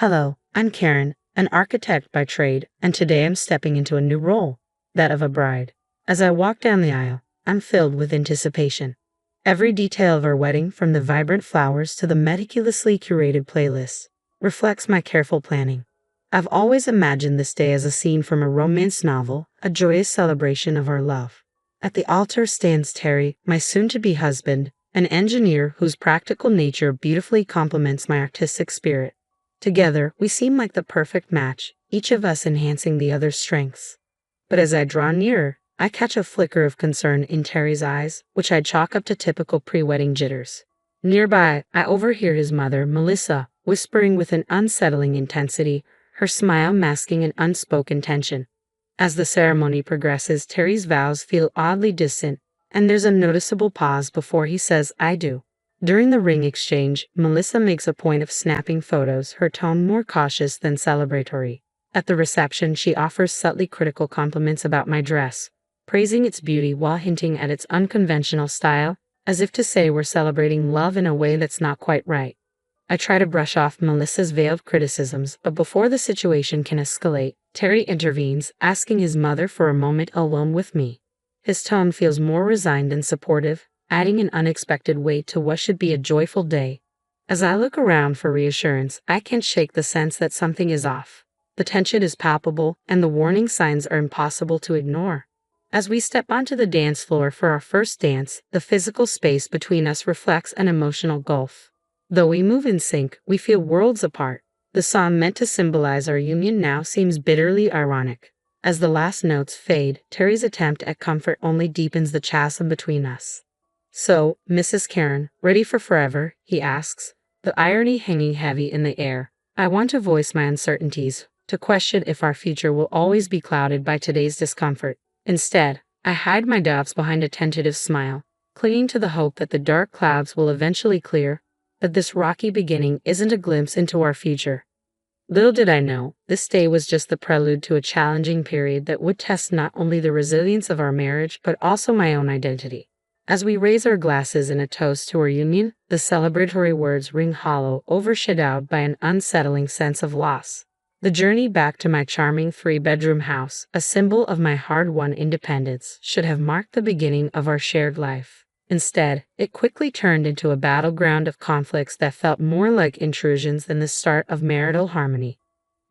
Hello, I'm Karen, an architect by trade, and today I'm stepping into a new role, that of a bride. As I walk down the aisle, I'm filled with anticipation. Every detail of our wedding, from the vibrant flowers to the meticulously curated playlist, reflects my careful planning. I've always imagined this day as a scene from a romance novel, a joyous celebration of our love. At the altar stands Terry, my soon-to-be husband, an engineer whose practical nature beautifully complements my artistic spirit. Together, we seem like the perfect match, each of us enhancing the other's strengths. But as I draw nearer, I catch a flicker of concern in Terry's eyes, which I chalk up to typical pre-wedding jitters. Nearby, I overhear his mother, Melissa, whispering with an unsettling intensity, her smile masking an unspoken tension. As the ceremony progresses, Terry's vows feel oddly distant, and there's a noticeable pause before he says, "I do." During the ring exchange, Melissa makes a point of snapping photos, her tone more cautious than celebratory. At the reception, she offers subtly critical compliments about my dress, praising its beauty while hinting at its unconventional style, as if to say we're celebrating love in a way that's not quite right. I try to brush off Melissa's veiled criticisms, but before the situation can escalate, Terry intervenes, asking his mother for a moment alone with me. His tone feels more resigned and supportive, adding an unexpected weight to what should be a joyful day. As I look around for reassurance, I can't shake the sense that something is off. The tension is palpable, and the warning signs are impossible to ignore. As we step onto the dance floor for our first dance, the physical space between us reflects an emotional gulf. Though we move in sync, we feel worlds apart. The song meant to symbolize our union now seems bitterly ironic. As the last notes fade, Terry's attempt at comfort only deepens the chasm between us. "So, Mrs. Karen, ready for forever?" he asks, the irony hanging heavy in the air. I want to voice my uncertainties, to question if our future will always be clouded by today's discomfort. Instead, I hide my doubts behind a tentative smile, clinging to the hope that the dark clouds will eventually clear, that this rocky beginning isn't a glimpse into our future. Little did I know, this day was just the prelude to a challenging period that would test not only the resilience of our marriage but also my own identity. As we raise our glasses in a toast to our union, the celebratory words ring hollow, overshadowed by an unsettling sense of loss. The journey back to my charming three-bedroom house, a symbol of my hard-won independence, should have marked the beginning of our shared life. Instead, it quickly turned into a battleground of conflicts that felt more like intrusions than the start of marital harmony.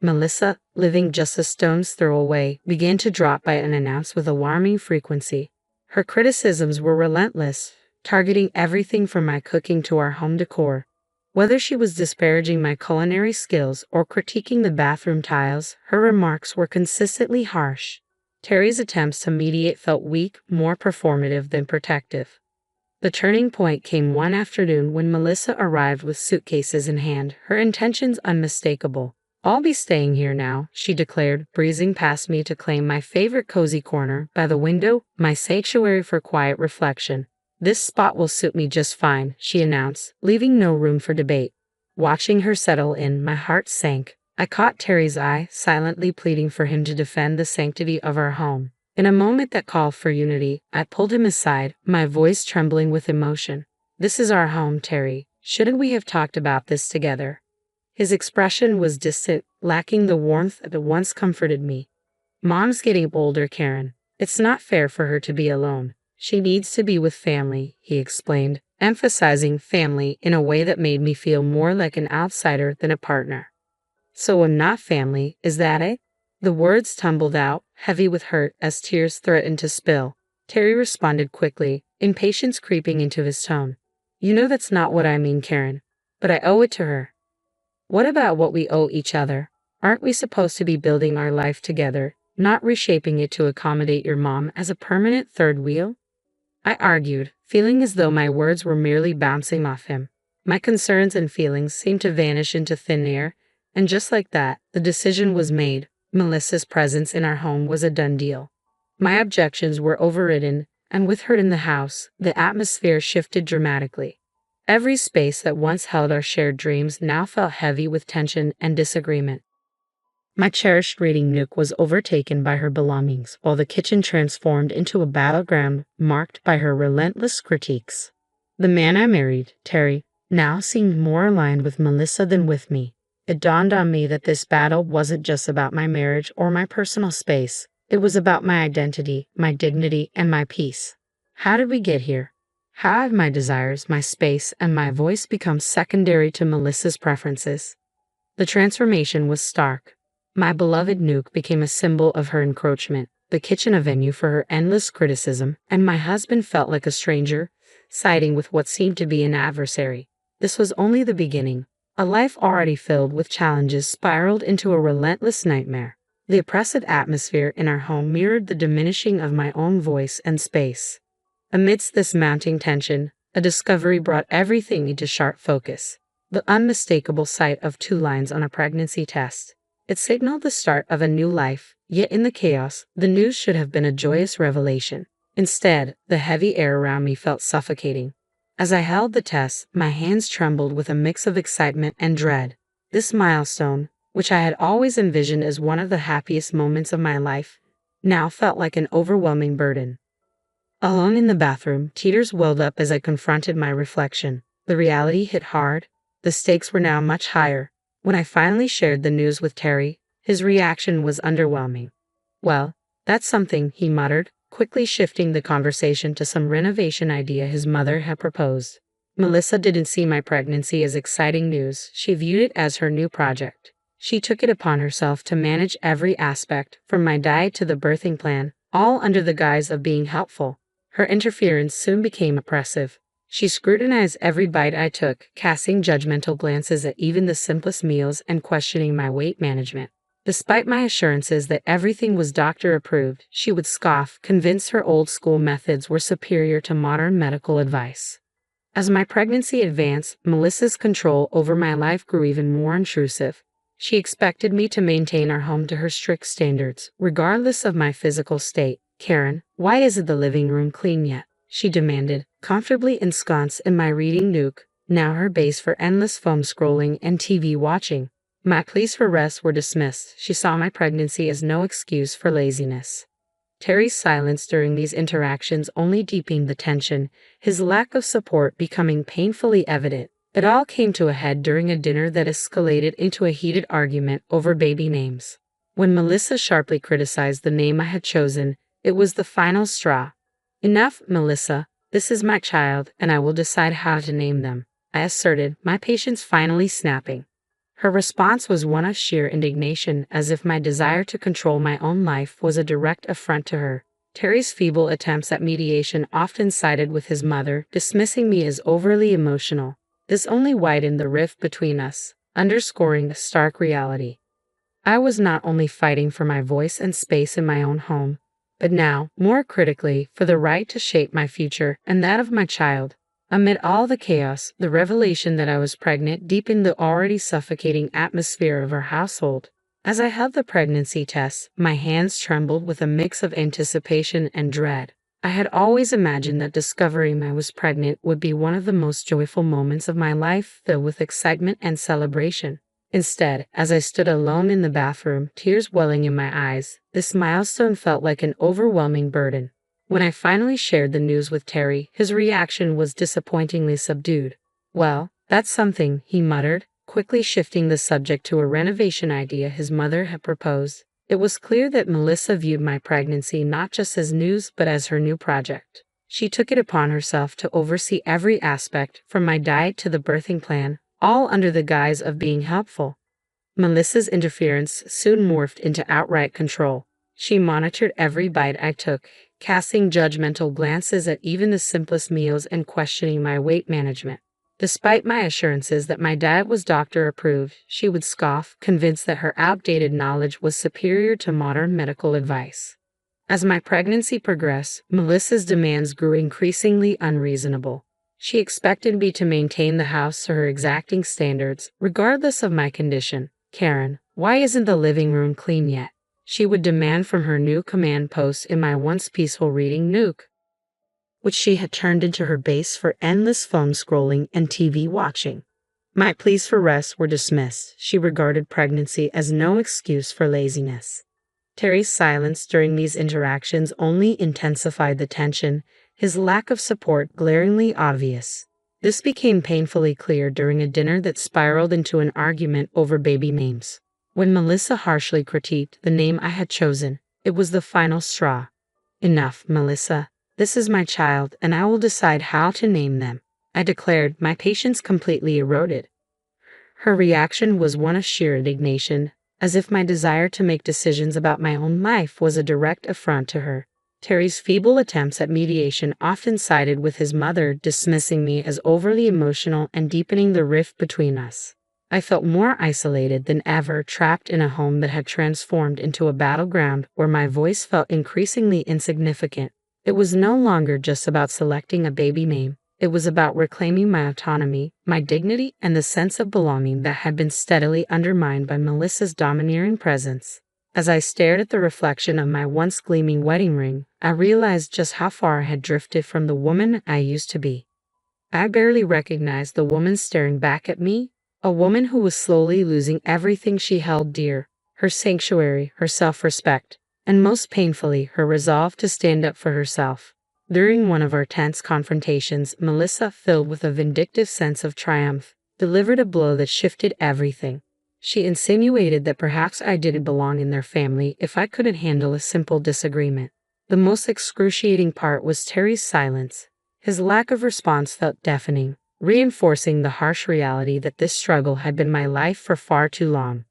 Melissa, living just a stone's throw away, began to drop by unannounced with alarming frequency. Her criticisms were relentless, targeting everything from my cooking to our home decor. Whether she was disparaging my culinary skills or critiquing the bathroom tiles, her remarks were consistently harsh. Terry's attempts to mediate felt weak, more performative than protective. The turning point came one afternoon when Melissa arrived with suitcases in hand, her intentions unmistakable. "I'll be staying here now," she declared, breezing past me to claim my favorite cozy corner by the window, my sanctuary for quiet reflection. "This spot will suit me just fine," she announced, leaving no room for debate. Watching her settle in, my heart sank. I caught Terry's eye, silently pleading for him to defend the sanctity of our home. In a moment that called for unity, I pulled him aside, my voice trembling with emotion. "This is our home, Terry. Shouldn't we have talked about this together?" His expression was distant, lacking the warmth that once comforted me. "Mom's getting older, Karen. It's not fair for her to be alone. She needs to be with family," he explained, emphasizing family in a way that made me feel more like an outsider than a partner. "So I'm not family, is that it?" The words tumbled out, heavy with hurt, as tears threatened to spill. Terry responded quickly, impatience creeping into his tone. "You know that's not what I mean, Karen. But I owe it to her." "What about what we owe each other? Aren't we supposed to be building our life together, not reshaping it to accommodate your mom as a permanent third wheel?" I argued, feeling as though my words were merely bouncing off him. My concerns and feelings seemed to vanish into thin air, and just like that, the decision was made. Melissa's presence in our home was a done deal. My objections were overridden, and with her in the house, the atmosphere shifted dramatically. Every space that once held our shared dreams now felt heavy with tension and disagreement. My cherished reading nook was overtaken by her belongings, while the kitchen transformed into a battleground marked by her relentless critiques. The man I married, Terry, now seemed more aligned with Melissa than with me. it dawned on me that this battle wasn't just about my marriage or my personal space. It was about my identity, my dignity, and my peace. How did we get here? How have my desires, my space, and my voice become secondary to Melissa's preferences? The transformation was stark. My beloved Nuke became a symbol of her encroachment, the kitchen a venue for her endless criticism, and my husband felt like a stranger, siding with what seemed to be an adversary. This was only the beginning. A life already filled with challenges spiraled into a relentless nightmare. The oppressive atmosphere in our home mirrored the diminishing of my own voice and space. Amidst this mounting tension, a discovery brought everything into sharp focus. The unmistakable sight of 2 lines on a pregnancy test. It signaled the start of a new life, yet in the chaos, the news should have been a joyous revelation. Instead, the heavy air around me felt suffocating. As I held the test, my hands trembled with a mix of excitement and dread. This milestone, which I had always envisioned as one of the happiest moments of my life, now felt like an overwhelming burden. Alone in the bathroom, tears welled up as I confronted my reflection. The reality hit hard. The stakes were now much higher. When I finally shared the news with Terry, his reaction was underwhelming. "Well, that's something," he muttered, quickly shifting the conversation to some renovation idea his mother had proposed. Melissa didn't see my pregnancy as exciting news. She viewed it as her new project. She took it upon herself to manage every aspect, from my diet to the birthing plan, all under the guise of being helpful. Her interference soon became oppressive. She scrutinized every bite I took, casting judgmental glances at even the simplest meals and questioning my weight management. Despite my assurances that everything was doctor-approved, she would scoff, convinced her old-school methods were superior to modern medical advice. As my pregnancy advanced, Melissa's control over my life grew even more intrusive. She expected me to maintain our home to her strict standards, regardless of my physical state. "Karen, why isn't the living room clean yet?" she demanded, comfortably ensconced in my reading nook, now her base for endless phone scrolling and TV watching. My pleas for rest were dismissed. She saw my pregnancy as no excuse for laziness. Terry's silence during these interactions only deepened the tension, his lack of support becoming painfully evident. It all came to a head during a dinner that escalated into a heated argument over baby names. When Melissa sharply criticized the name I had chosen, it was the final straw. "Enough, Melissa. This is my child, and I will decide how to name them," I asserted, my patience finally snapping. Her response was one of sheer indignation, as if my desire to control my own life was a direct affront to her. Terry's feeble attempts at mediation often sided with his mother, dismissing me as overly emotional. This only widened the rift between us, underscoring the stark reality. I was not only fighting for my voice and space in my own home, but now, more critically, for the right to shape my future and that of my child. Amid all the chaos, the revelation that I was pregnant deepened the already suffocating atmosphere of our household. As I held the pregnancy test, my hands trembled with a mix of anticipation and dread. I had always imagined that discovering I was pregnant would be one of the most joyful moments of my life, filled with excitement and celebration. Instead, as I stood alone in the bathroom, tears welling in my eyes, this milestone felt like an overwhelming burden. When I finally shared the news with Terry, his reaction was disappointingly subdued. "Well, that's something," he muttered, quickly shifting the subject to a renovation idea his mother had proposed. It was clear that Melissa viewed my pregnancy not just as news but as her new project. She took it upon herself to oversee every aspect, from my diet to the birthing plan, all under the guise of being helpful. Melissa's interference soon morphed into outright control. She monitored every bite I took, casting judgmental glances at even the simplest meals and questioning my weight management. Despite my assurances that my diet was doctor-approved, she would scoff, convinced that her outdated knowledge was superior to modern medical advice. As my pregnancy progressed, Melissa's demands grew increasingly unreasonable. She expected me to maintain the house to her exacting standards, regardless of my condition. "Karen, why isn't the living room clean yet?" she would demand from her new command post in my once peaceful reading nook, which she had turned into her base for endless phone scrolling and TV watching. My pleas for rest were dismissed. She regarded pregnancy as no excuse for laziness. Terry's silence during these interactions only intensified the tension, his lack of support glaringly obvious. This became painfully clear during a dinner that spiraled into an argument over baby names. When Melissa harshly critiqued the name I had chosen, it was the final straw. Enough, Melissa. This is my child, and I will decide how to name them, I declared, my patience completely eroded. Her reaction was one of sheer indignation, as if my desire to make decisions about my own life was a direct affront to her. Terry's feeble attempts at mediation often sided with his mother, dismissing me as overly emotional and deepening the rift between us. I felt more isolated than ever, trapped in a home that had transformed into a battleground where my voice felt increasingly insignificant. It was no longer just about selecting a baby name. It was about reclaiming my autonomy, my dignity, and the sense of belonging that had been steadily undermined by Melissa's domineering presence. As I stared at the reflection of my once gleaming wedding ring, I realized just how far I had drifted from the woman I used to be. I barely recognized the woman staring back at me, a woman who was slowly losing everything she held dear, her sanctuary, her self-respect, and most painfully, her resolve to stand up for herself. During one of our tense confrontations, Melissa, filled with a vindictive sense of triumph, delivered a blow that shifted everything. She insinuated that perhaps I didn't belong in their family if I couldn't handle a simple disagreement. The most excruciating part was Terry's silence. His lack of response felt deafening, reinforcing the harsh reality that this struggle had been my life for far too long.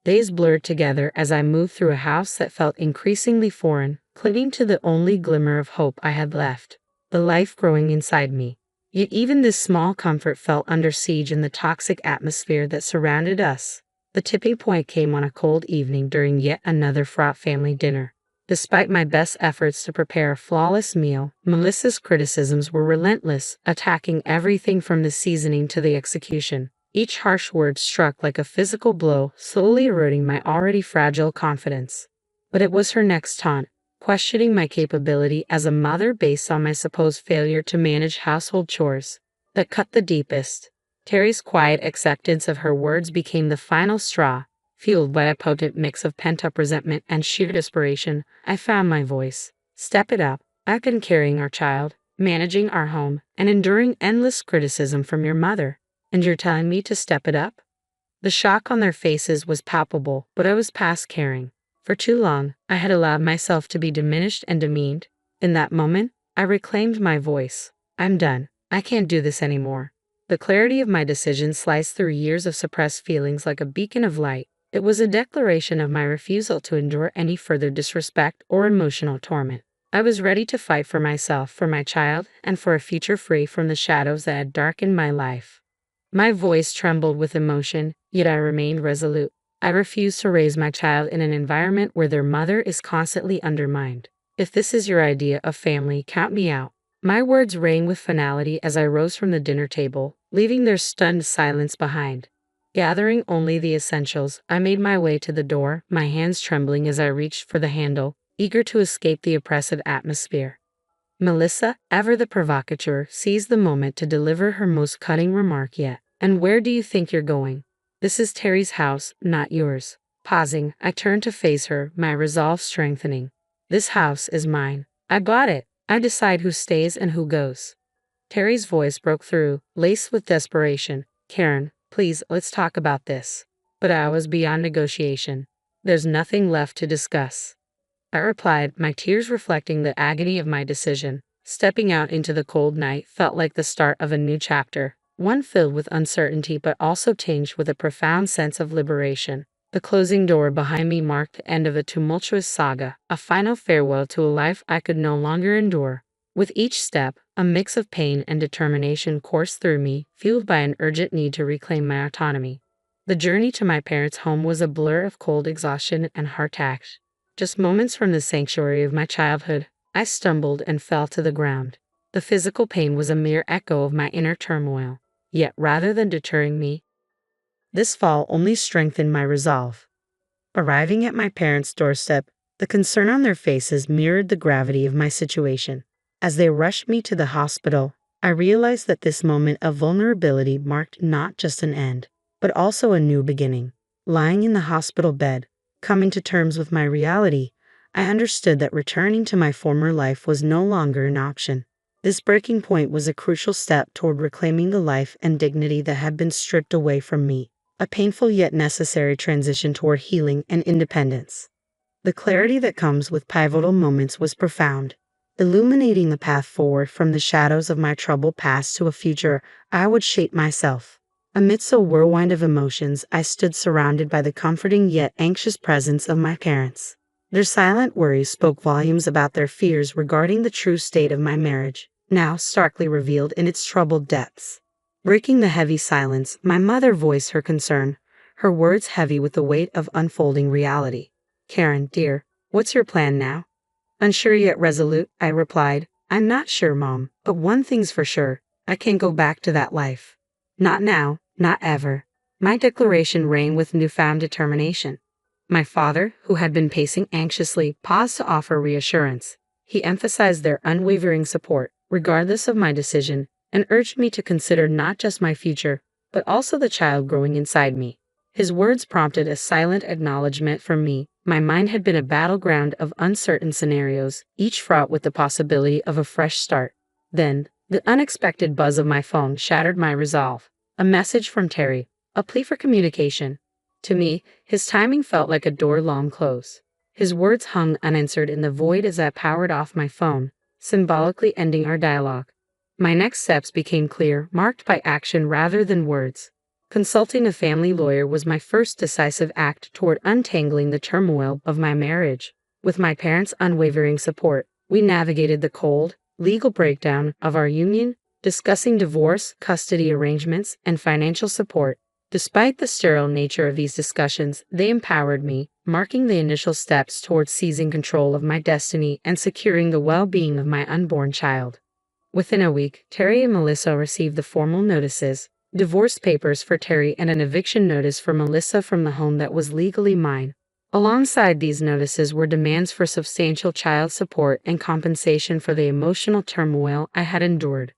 Days blurred together as I moved through a house that felt increasingly foreign, clinging to the only glimmer of hope I had left, the life growing inside me. Yet even this small comfort felt under siege in the toxic atmosphere that surrounded us. The tipping point came on a cold evening during yet another fraught family dinner. Despite my best efforts to prepare a flawless meal, Melissa's criticisms were relentless, attacking everything from the seasoning to the execution. Each harsh word struck like a physical blow, slowly eroding my already fragile confidence. But it was her next taunt, questioning my capability as a mother based on my supposed failure to manage household chores, that cut the deepest. Terry's quiet acceptance of her words became the final straw. Fueled by a potent mix of pent-up resentment and sheer desperation, I found my voice. Step it up. I've been carrying our child, managing our home, and enduring endless criticism from your mother. And you're telling me to step it up? The shock on their faces was palpable, but I was past caring. For too long, I had allowed myself to be diminished and demeaned. In that moment, I reclaimed my voice. I'm done. I can't do this anymore. The clarity of my decision sliced through years of suppressed feelings like a beacon of light. It was a declaration of my refusal to endure any further disrespect or emotional torment. I was ready to fight for myself, for my child, and for a future free from the shadows that had darkened my life. My voice trembled with emotion, yet I remained resolute. I refused to raise my child in an environment where their mother is constantly undermined. If this is your idea of family, count me out. My words rang with finality as I rose from the dinner table, leaving their stunned silence behind. Gathering only the essentials, I made my way to the door, my hands trembling as I reached for the handle, eager to escape the oppressive atmosphere. Melissa, ever the provocateur, seized the moment to deliver her most cutting remark yet. And where do you think you're going? This is Terry's house, not yours. Pausing, I turned to face her, my resolve strengthening. This house is mine. I bought it. I decide who stays and who goes. Terry's voice broke through, laced with desperation. Karen, please, let's talk about this. But I was beyond negotiation. There's nothing left to discuss. I replied, my tears reflecting the agony of my decision. Stepping out into the cold night felt like the start of a new chapter, one filled with uncertainty but also tinged with a profound sense of liberation. The closing door behind me marked the end of a tumultuous saga, a final farewell to a life I could no longer endure. With each step, a mix of pain and determination coursed through me, fueled by an urgent need to reclaim my autonomy. The journey to my parents' home was a blur of cold exhaustion and heart ache. Just moments from the sanctuary of my childhood, I stumbled and fell to the ground. The physical pain was a mere echo of my inner turmoil. Yet rather than deterring me, this fall only strengthened my resolve. Arriving at my parents' doorstep, the concern on their faces mirrored the gravity of my situation. As they rushed me to the hospital, I realized that this moment of vulnerability marked not just an end, but also a new beginning. Lying in the hospital bed, coming to terms with my reality, I understood that returning to my former life was no longer an option. This breaking point was a crucial step toward reclaiming the life and dignity that had been stripped away from me, a painful yet necessary transition toward healing and independence. The clarity that comes with pivotal moments was profound, illuminating the path forward from the shadows of my troubled past to a future I would shape myself. Amidst a whirlwind of emotions, I stood surrounded by the comforting yet anxious presence of my parents. Their silent worries spoke volumes about their fears regarding the true state of my marriage, now starkly revealed in its troubled depths. Breaking the heavy silence, my mother voiced her concern, her words heavy with the weight of unfolding reality. "Karen, dear, what's your plan now?" "Unsure yet resolute," I replied. "I'm not sure, Mom, but one thing's for sure. I can't go back to that life. Not now, not ever." My declaration rang with newfound determination. My father, who had been pacing anxiously, paused to offer reassurance. He emphasized their unwavering support, regardless of my decision, and urged me to consider not just my future, but also the child growing inside me. His words prompted a silent acknowledgement from me. My mind had been a battleground of uncertain scenarios, each fraught with the possibility of a fresh start. Then, the unexpected buzz of my phone shattered my resolve. A message from Terry, a plea for communication. To me, his timing felt like a door long closed. His words hung unanswered in the void as I powered off my phone, symbolically ending our dialogue. My next steps became clear, marked by action rather than words. Consulting a family lawyer was my first decisive act toward untangling the turmoil of my marriage. With my parents' unwavering support, we navigated the cold, legal breakdown of our union, discussing divorce, custody arrangements, and financial support. Despite the sterile nature of these discussions, they empowered me, marking the initial steps towards seizing control of my destiny and securing the well-being of my unborn child. Within a week, Terry and Melissa received the formal notices, divorce papers for Terry and an eviction notice for Melissa from the home that was legally mine. Alongside these notices were demands for substantial child support and compensation for the emotional turmoil I had endured.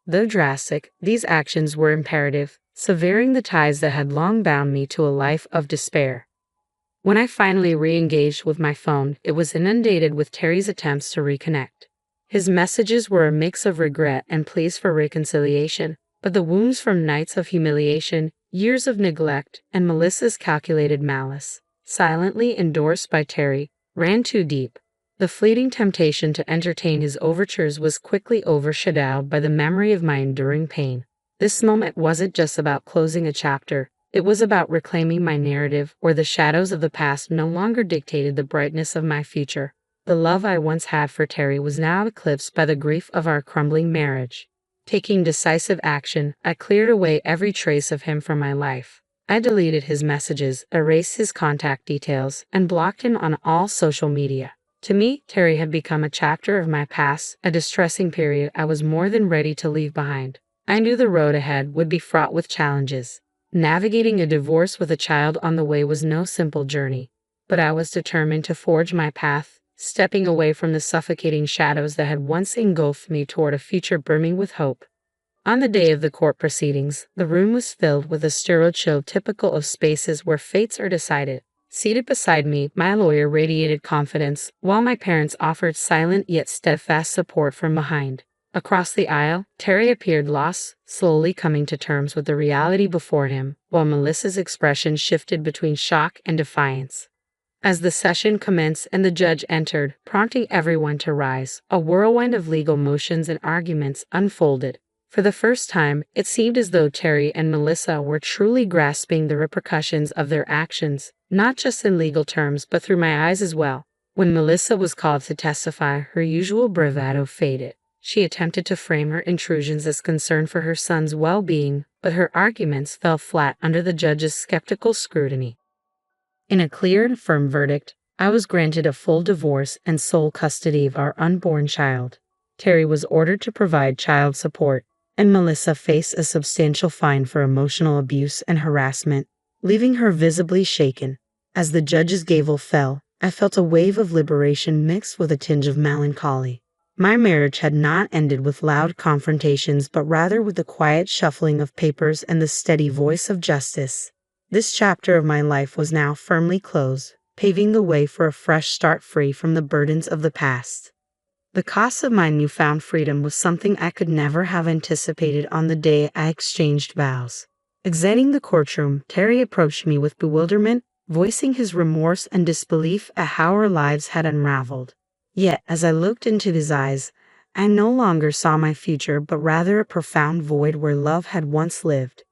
Though drastic, these actions were imperative, severing the ties that had long bound me to a life of despair. When I finally re-engaged with my phone, it was inundated with Terry's attempts to reconnect. His messages were a mix of regret and pleas for reconciliation, but the wounds from nights of humiliation, years of neglect, and Melissa's calculated malice, silently endorsed by Terry, ran too deep. The fleeting temptation to entertain his overtures was quickly overshadowed by the memory of my enduring pain. This moment wasn't just about closing a chapter, it was about reclaiming my narrative, where the shadows of the past no longer dictated the brightness of my future. The love I once had for Terry was now eclipsed by the grief of our crumbling marriage. Taking decisive action, I cleared away every trace of him from my life. I deleted his messages, erased his contact details, and blocked him on all social media. To me, Terry had become a chapter of my past, a distressing period I was more than ready to leave behind. I knew the road ahead would be fraught with challenges. Navigating a divorce with a child on the way was no simple journey, but I was determined to forge my path, stepping away from the suffocating shadows that had once engulfed me toward a future brimming with hope. On the day of the court proceedings, the room was filled with a sterile chill typical of spaces where fates are decided. Seated beside me, my lawyer radiated confidence, while my parents offered silent yet steadfast support from behind. Across the aisle, Terry appeared lost, slowly coming to terms with the reality before him, while Melissa's expression shifted between shock and defiance. As the session commenced and the judge entered, prompting everyone to rise, a whirlwind of legal motions and arguments unfolded. For the first time, it seemed as though Terry and Melissa were truly grasping the repercussions of their actions, not just in legal terms but through my eyes as well. When Melissa was called to testify, her usual bravado faded. She attempted to frame her intrusions as concern for her son's well-being, but her arguments fell flat under the judge's skeptical scrutiny. In a clear and firm verdict, I was granted a full divorce and sole custody of our unborn child. Terry was ordered to provide child support, and Melissa faced a substantial fine for emotional abuse and harassment, leaving her visibly shaken. As the judge's gavel fell, I felt a wave of liberation mixed with a tinge of melancholy. My marriage had not ended with loud confrontations, but rather with the quiet shuffling of papers and the steady voice of justice. This chapter of my life was now firmly closed, paving the way for a fresh start free from the burdens of the past. The cost of my newfound freedom was something I could never have anticipated on the day I exchanged vows. Exiting the courtroom, Terry approached me with bewilderment, voicing his remorse and disbelief at how our lives had unraveled. Yet, as I looked into his eyes, I no longer saw my future but rather a profound void where love had once lived.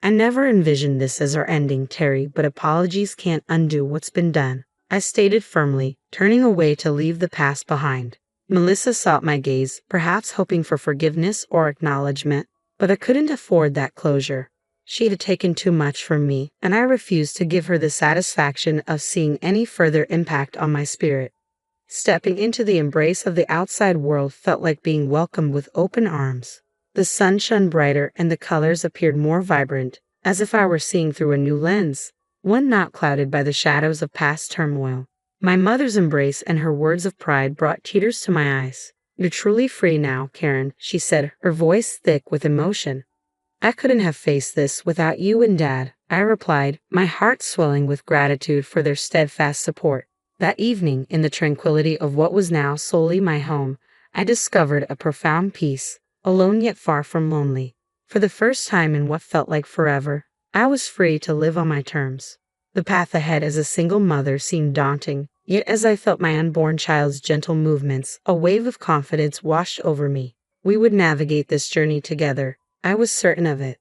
I never envisioned this as our ending, Terry, but apologies can't undo what's been done, I stated firmly, turning away to leave the past behind. Melissa sought my gaze, perhaps hoping for forgiveness or acknowledgement, but I couldn't afford that closure. She had taken too much from me, and I refused to give her the satisfaction of seeing any further impact on my spirit. Stepping into the embrace of the outside world felt like being welcomed with open arms. The sun shone brighter and the colors appeared more vibrant, as if I were seeing through a new lens, one not clouded by the shadows of past turmoil. My mother's embrace and her words of pride brought tears to my eyes. "You're truly free now, Karen," she said, her voice thick with emotion. "I couldn't have faced this without you and Dad," I replied, my heart swelling with gratitude for their steadfast support. That evening, in the tranquility of what was now solely my home, I discovered a profound peace, alone yet far from lonely. For the first time in what felt like forever, I was free to live on my terms. The path ahead as a single mother seemed daunting, yet as I felt my unborn child's gentle movements, a wave of confidence washed over me. We would navigate this journey together. I was certain of it.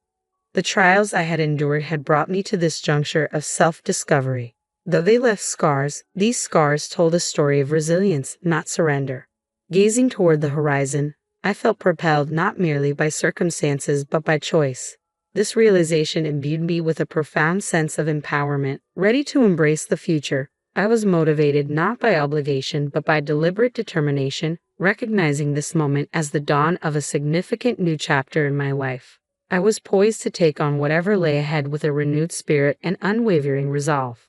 The trials I had endured had brought me to this juncture of self-discovery. Though they left scars, these scars told a story of resilience, not surrender. Gazing toward the horizon, I felt propelled not merely by circumstances but by choice. This realization imbued me with a profound sense of empowerment, ready to embrace the future. I was motivated not by obligation but by deliberate determination, recognizing this moment as the dawn of a significant new chapter in my life. I was poised to take on whatever lay ahead with a renewed spirit and unwavering resolve.